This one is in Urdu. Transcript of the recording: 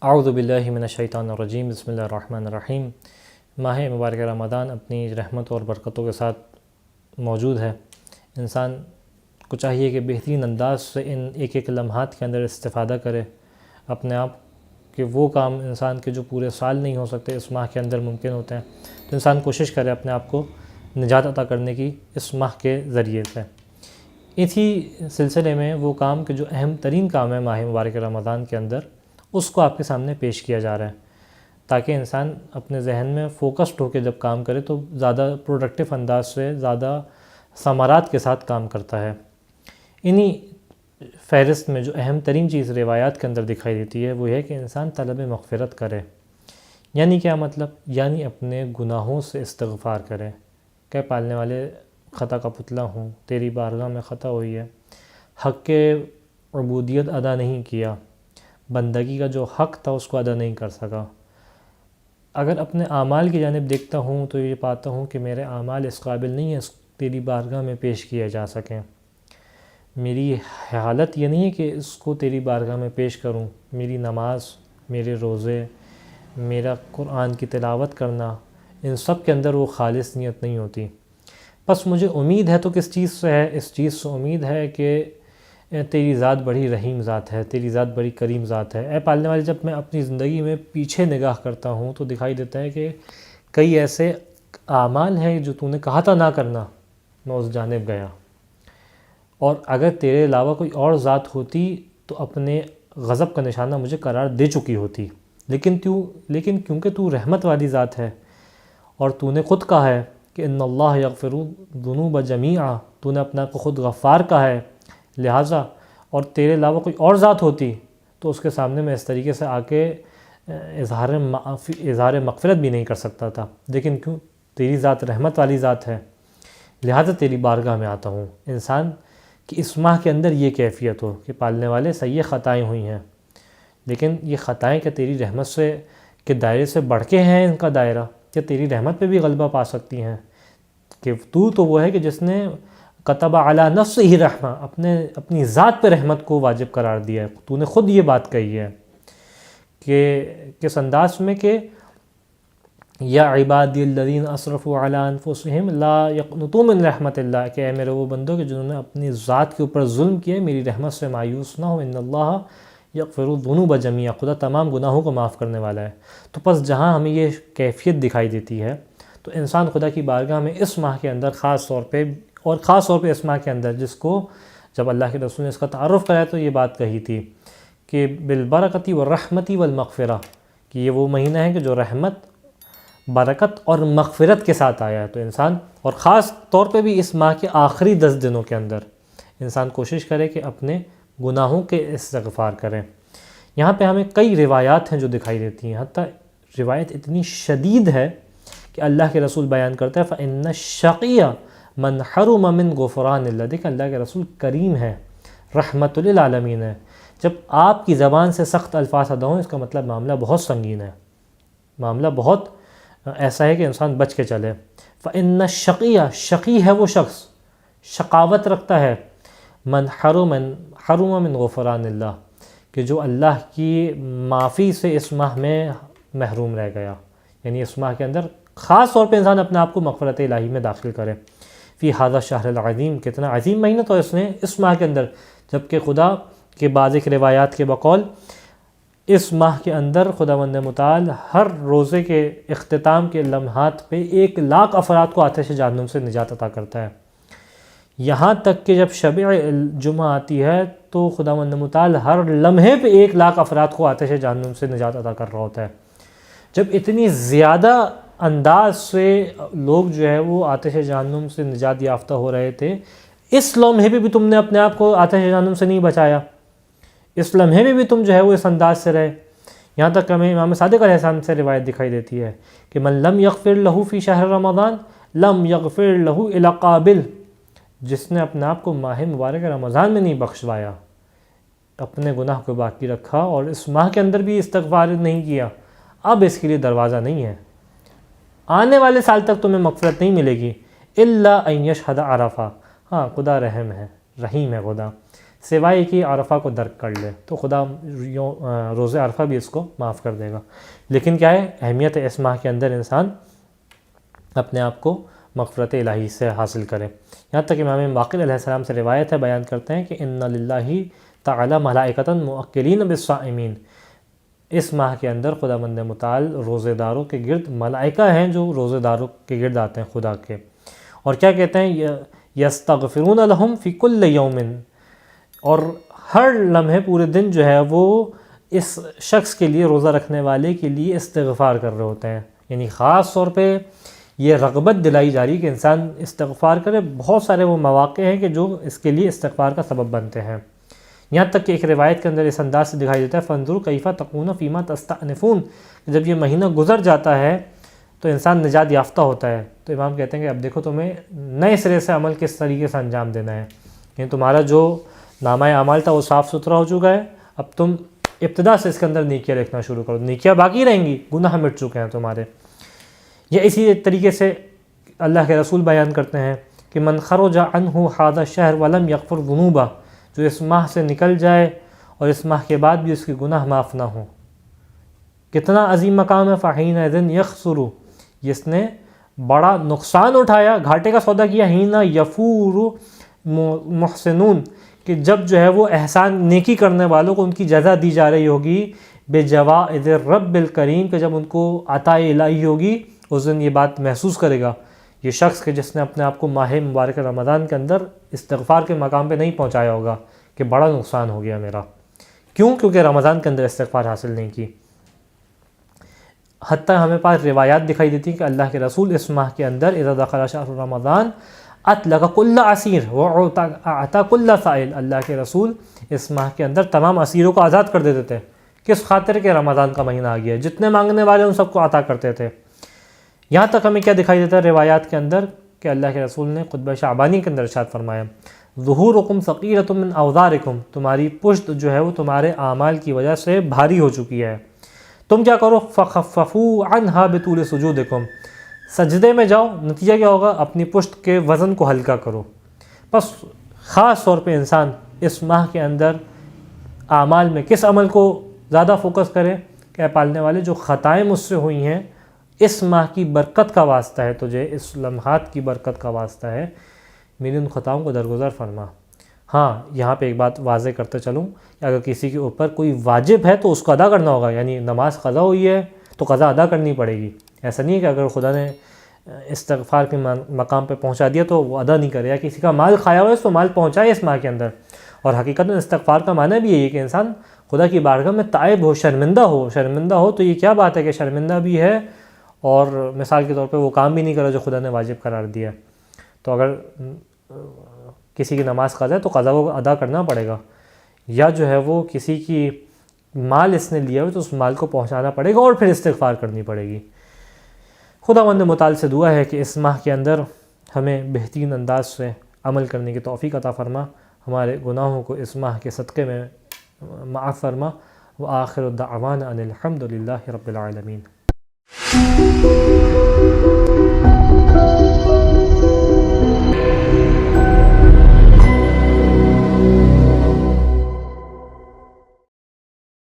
اعوذ باللہ من الشیطان الرجیم، بسم اللہ الرحمن الرحیم۔ ماہ مبارک رمضان اپنی رحمت اور برکتوں کے ساتھ موجود ہے۔ انسان کو چاہیے کہ بہترین انداز سے ان ایک ایک لمحات کے اندر استفادہ کرے، اپنے آپ کہ وہ کام انسان کے جو پورے سال نہیں ہو سکتے اس ماہ کے اندر ممکن ہوتے ہیں، تو انسان کوشش کرے اپنے آپ کو نجات عطا کرنے کی اس ماہ کے ذریعے سے۔ اسی سلسلے میں وہ کام کہ جو اہم ترین کام ہے ماہ مبارک رمضان کے اندر، اس کو آپ کے سامنے پیش کیا جا رہا ہے، تاکہ انسان اپنے ذہن میں فوکسڈ ہو کے جب کام کرے تو زیادہ پروڈکٹیو انداز سے زیادہ ثمرات کے ساتھ کام کرتا ہے۔ انہی فہرست میں جو اہم ترین چیز روایات کے اندر دکھائی دیتی ہے وہ ہے کہ انسان طلب مغفرت کرے۔ یعنی کیا مطلب؟ یعنی اپنے گناہوں سے استغفار کرے کہ پالنے والے خطا کا پتلا ہوں، تیری بارگاہ میں خطا ہوئی ہے، حق کے عبودیت ادا نہیں کیا، بندگی کا جو حق تھا اس کو ادا نہیں کر سکا۔ اگر اپنے اعمال کی جانب دیکھتا ہوں تو یہ پاتا ہوں کہ میرے اعمال اس قابل نہیں ہیں تیری بارگاہ میں پیش کیے جا سکیں۔ میری حالت یہ نہیں ہے کہ اس کو تیری بارگاہ میں پیش کروں۔ میری نماز، میرے روزے، میرا قرآن کی تلاوت کرنا، ان سب کے اندر وہ خالص نیت نہیں ہوتی۔ بس مجھے امید ہے تو کس چیز سے ہے؟ اس چیز سے امید ہے کہ تیری ذات بڑی رحیم ذات ہے، تیری ذات بڑی کریم ذات ہے۔ اے پالنے والے، جب میں اپنی زندگی میں پیچھے نگاہ کرتا ہوں تو دکھائی دیتا ہے کہ کئی ایسے اعمال ہیں جو تو نے کہا تھا نہ کرنا، میں اس جانب گیا، اور اگر تیرے علاوہ کوئی اور ذات ہوتی تو اپنے غضب کا نشانہ مجھے قرار دے چکی ہوتی، لیکن کیونکہ تو رحمت والی ذات ہے اور تو نے خود کہا ہے کہ ان اللہ یغفر الذنوب جمیعا، تو نے اپنا کو خود غفار کہا ہے، لہٰذا اور تیرے علاوہ کوئی اور ذات ہوتی تو اس کے سامنے میں اس طریقے سے آ کے اظہار مغفرت بھی نہیں کر سکتا تھا، لیکن کیوں؟ تیری ذات رحمت والی ذات ہے، لہٰذا تیری بارگاہ میں آتا ہوں۔ انسان کی اس ماہ کے اندر یہ کیفیت ہو کہ پالنے والے صحیح خطائیں ہوئی ہیں، لیکن یہ خطائیں کہ تیری رحمت سے کے دائرے سے بڑھ کے ہیں، ان کا دائرہ کہ تیری رحمت پہ بھی غلبہ پا سکتی ہیں، کہ تو وہ ہے کہ جس نے کتب علی نفسہ رحمہ، اپنی ذات پہ رحمت کو واجب قرار دیا ہے۔ تو نے خود یہ بات کہی ہے کہ کس انداز میں کہ یا عبادی الذین اسرفوا علی انفسہم لا یقنطوا من رحمت اللہ، کہ اے میرے وہ بندوں کہ جنہوں نے اپنی ذات کے اوپر ظلم کیا، میری رحمت سے مایوس نہ ہو، ان اللہ یغفر الذنوب جمیعا، خدا تمام گناہوں کو معاف کرنے والا ہے۔ تو پس جہاں ہمیں یہ کیفیت دکھائی دیتی ہے تو انسان خدا کی بارگاہ میں اس ماہ کے اندر خاص طور پہ اس ماہ کے اندر، جس کو جب اللہ کے رسول نے اس کا تعارف کرایا تو یہ بات کہی تھی کہ بالبرکتی والرحمتی والمغفرہ، کہ یہ وہ مہینہ ہے کہ جو رحمت، برکت اور مغفرت کے ساتھ آیا ہے۔ تو انسان، اور خاص طور پہ بھی اس ماہ کے آخری 10 دنوں کے اندر انسان کوشش کرے کہ اپنے گناہوں کے استغفار کریں۔ یہاں پہ ہمیں کئی روایات ہیں جو دکھائی دیتی ہیں، حتیٰ روایت اتنی شدید ہے کہ اللہ کے رسول بیان کرتا ہے فَإِنَّ الشَّقِيَّ من حرم من غفران اللہ۔ دیکھیں اللہ کے رسول کریم ہے، رحمت للعالمین ہے۔ جب آپ کی زبان سے سخت الفاظ ادا ہوں، اس کا مطلب معاملہ بہت سنگین ہے، معاملہ بہت ایسا ہے کہ انسان بچ کے چلے۔ فَإِنَّ الشَّقِيَّ، شقی ہے وہ شخص، شقاوت رکھتا ہے، من حرم من غفران اللہ، کہ جو اللہ کی معافی سے اس ماہ میں محروم رہ گیا، یعنی اس ماہ کے اندر خاص طور پہ انسان اپنے آپ کو مغفرت الہی میں داخل کرے۔ فی ھذا الشہر العظیم، کتنا عظیم مہینہ تو اس ماہ کے اندر، جبکہ خدا کے بعض ایک روایات کے بقول اس ماہ کے اندر خداوند متعال ہر روزے کے اختتام کے لمحات پہ 1,00,000 افراد کو آتش جہنم سے نجات عطا کرتا ہے۔ یہاں تک کہ جب شب جمعہ آتی ہے تو خداوند متعال ہر لمحے پہ 1,00,000 افراد کو آتش جہنم سے نجات عطا کر رہا ہوتا ہے۔ جب اتنی زیادہ انداز سے لوگ جو ہے وہ آتش جہنم سے نجات یافتہ ہو رہے تھے، اس لمحے پہ بھی تم نے اپنے آپ کو آتش جہنم سے نہیں بچایا، اس لمحے میں بھی تم جو ہے وہ اس انداز سے رہے۔ یہاں تک ہمیں امام صادق علیہ السلام سے روایت دکھائی دیتی ہے کہ من لم یغفر لہ فی شہر رمضان لم یغفر لہ الی قابل، جس نے اپنے آپ کو ماہ مبارک رمضان میں نہیں بخشوایا، اپنے گناہ کو باقی رکھا اور اس ماہ کے اندر بھی استغفار نہیں کیا، اب اس کے لیے دروازہ نہیں ہے، آنے والے سال تک تمہیں مغفرت نہیں ملے گی، الا ان یشہد عرفہ۔ ہاں، خدا رحم ہے، رحیم ہے خدا، سوائے کہ عرفہ کو درک کر لے تو خدا روزہ عرفہ بھی اس کو معاف کر دے گا۔ لیکن کیا ہے اہمیت ہے اس ماہ کے اندر انسان اپنے آپ کو مغفرت الہی سے حاصل کرے۔ یہاں تک امام باقر علیہ السلام سے روایت ہے، بیان کرتے ہیں کہ ان للہ تعالی ملائکۃ موکلین بالصائمین، اس ماہ کے اندر خدا مند متعال روزے داروں کے گرد ملائکہ ہیں جو روزے داروں کے گرد آتے ہیں خدا کے، اور کیا کہتے ہیں یستغفرون لہم فی کل یوم، اور ہر لمحے پورے دن جو ہے وہ اس شخص کے لیے، روزہ رکھنے والے کے لیے استغفار کر رہے ہوتے ہیں۔ یعنی خاص طور پہ یہ رغبت دلائی جا رہی کہ انسان استغفار کرے۔ بہت سارے وہ مواقع ہیں کہ جو اس کے لیے استغفار کا سبب بنتے ہیں، یہاں تک کہ ایک روایت کے اندر اس انداز سے دکھائی دیتا ہے فانظروا کیف تکون فیما تستأنفون، جب یہ مہینہ گزر جاتا ہے تو انسان نجات یافتہ ہوتا ہے، تو امام کہتے ہیں کہ اب دیکھو تمہیں نئے سرے سے عمل کس طریقے سے انجام دینا ہے، یعنی تمہارا جو نامہ اعمال تھا وہ صاف ستھرا ہو چکا ہے، اب تم ابتدا سے اس کے اندر نیکیاں لکھنا شروع کرو، نیکیاں باقی رہیں گی، گناہ مٹ چکے ہیں تمہارے۔ یا اسی طریقے سے اللہ کے رسول بیان کرتے ہیں کہ من خرج عنہ ھذا الشہر ولم یغفر ذنوبہ، جو اس ماہ سے نکل جائے اور اس ماہ کے بعد بھی اس کے گناہ معاف نہ ہوں، کتنا عظیم مقام ہے، فحینئذ یخسر، جس نے بڑا نقصان اٹھایا، گھاٹے کا سودا کیا، حین یفور محسنون، کہ جب جو ہے وہ احسان نیکی کرنے والوں کو ان کی جزا دی جا رہی ہوگی، بجوائز الرب الکریم، کہ جب ان کو عطا الہی ہوگی اس دن یہ بات محسوس کرے گا یہ شخص کہ جس نے اپنے آپ کو ماہ مبارک رمضان کے اندر استغفار کے مقام پہ نہیں پہنچایا ہوگا، کہ بڑا نقصان ہو گیا میرا، کیونکہ رمضان کے اندر استغفار حاصل نہیں کی۔ حتیٰ ہمیں پاس روایات دکھائی دیتی ہیں کہ اللہ کے رسول اس ماہ کے اندر اذا دخل شہر رمضان اطلق کل اسیر واعطى کل سائل، اللہ کے رسول اس ماہ کے اندر تمام اسیروں کو آزاد کر دیتے تھے، کس خاطر کہ رمضان کا مہینہ آ گیا ہے، جتنے مانگنے والے ان سب کو عطا کرتے تھے۔ یہاں تک ہمیں کیا دکھائی دیتا ہے روایات کے اندر کہ اللہ کے رسول نے خطبہ شعبانی کے اندر ارشاد فرمایا ظہورکم ثقیلۃ من اوزارکم، تمہاری پشت جو ہے وہ تمہارے اعمال کی وجہ سے بھاری ہو چکی ہے، تم کیا کرو فخففوا عنہا بطول سجودکم، سجدے میں جاؤ، نتیجہ کیا ہوگا، اپنی پشت کے وزن کو ہلکا کرو۔ بس خاص طور پہ انسان اس ماہ کے اندر اعمال میں کس عمل کو زیادہ فوکس کرے کہ پالنے والے جو خطائیں مجھ سے ہوئی ہیں اس ماہ کی برکت کا واسطہ ہے، تجھے اس لمحات کی برکت کا واسطہ ہے، میری ان خطاؤں کو درگزر فرما۔ ہاں یہاں پہ ایک بات واضح کرتے چلوں کہ اگر کسی کے اوپر کوئی واجب ہے تو اس کو ادا کرنا ہوگا، یعنی نماز قضا ہوئی ہے تو قضا ادا کرنی پڑے گی، ایسا نہیں ہے کہ اگر خدا نے استغفار کے مقام پہ پہنچا دیا تو وہ ادا نہیں کرے، یا کسی کا مال کھایا ہوا ہے تو مال پہنچائے اس ماہ کے اندر۔ اور حقیقت میں استغفار کا معنی بھی یہی ہے کہ انسان خدا کی بارگاہ میں تائب ہو، شرمندہ ہو تو یہ کیا بات ہے کہ شرمندہ بھی ہے اور مثال کے طور پہ وہ کام بھی نہیں کرا جو خدا نے واجب قرار دیا۔ تو اگر کسی کی نماز قضا ہے تو قضا کو ادا کرنا پڑے گا، یا جو ہے وہ کسی کی مال اس نے لیا ہو تو اس مال کو پہنچانا پڑے گا اور پھر استغفار کرنی پڑے گی۔ خدا مند متعال سے دعا ہے کہ اس ماہ کے اندر ہمیں بہترین انداز سے عمل کرنے کی توفیق عطا فرما، ہمارے گناہوں کو اس ماہ کے صدقے میں معاف فرما، وآخر دعوانا ان الحمد للہ رب العالمین۔